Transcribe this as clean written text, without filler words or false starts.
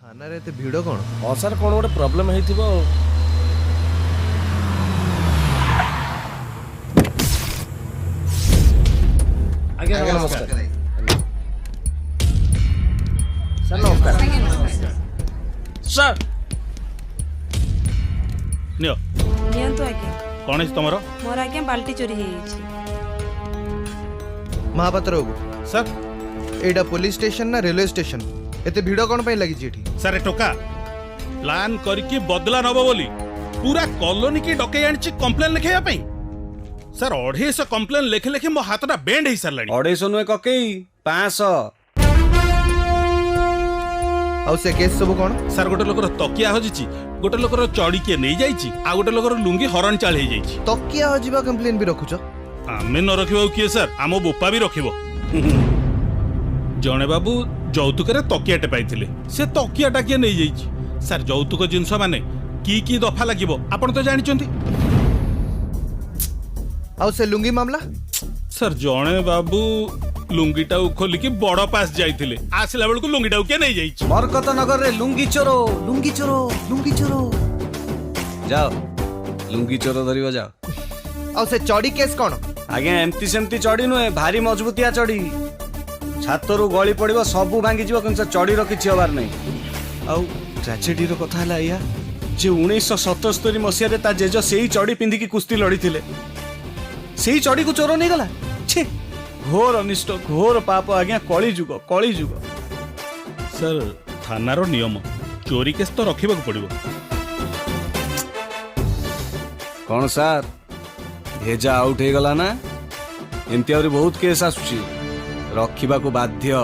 थाना रे भिड़ कौन हाँ सर कौन गोटे प्रोब्लेम होइथिबो। आज्ञा नमस्कार सर। नमस्कार सर। नियो नियंतु आज्ञा कौन है तुमर मोर आज्ञा बाल्टी चोरी हो महापात्र बाबू सर एटा पुलिस स्टेशन ना रेलवे स्टेशन एते भिड़ कौन पे लगी एठी सर ए टोका प्लान करके बदला नब बोली पूरा कॉलोनी की डकई आनी कंप्लेन लिखाइया पई सर 250 कंप्लेन लेखे लेखे मो हाथटा बेंड हो सारलानी 250 नुहे ककई 500। आउ से केस सब कौन सर गोटे लोकर तकिया हजिची गोटे लोकर चढ़ी किए नहीं जाइची आ गोटे लोकर लुंगी हरण चाल हो जाइची तकिया हजिबा कंप्लेन भी रखुछ आमे न रखिबा किए सर आम बोपा भी रखिबो जणे बाबू जौतुक तकियाटे पाइथिले से तकियाटा किए नहीं जाइची सर जौतुक जिनस माने की दफा लागिबो आपण तो जानिचंती आउ से लुंगी मामला सर जणे बाबू लुंगीटा खोलिकी बड़ पास जाइथिले आसला बेलକୁ लुंगीटा के नहीं जाइची बरकत नगर रे लुंगी चोरो लुंगी चोरो लुंगी चोरो जाओ लुंगी चोरो धरिबो जाओ। आउ से चढ़ी केस कौन आज्ञा एमती सेमती चढ़ी नुहे भारी मजबूतिया चढ़ी छातरू गली पड़ो सबू भांगी जीव कि चढ़ीर किसी हबार नहीं। आउ ट्राजेडीर कथा है या जे 1977 मसीह ता जेज से ही चढ़ी पिंधिकी कुस्ती लड़ी थिले से ही चढ़ी को चोर नहीं गला छे घोर अनिष्ट घोर पाप आज्ञा कली जुग कली जुग। सर थानार नियम चोरी केस तो रखिबा पड़िबो कौन सार भेजा आउट हो गला ना एमती बहुत केस आसुची रखा बाध्य।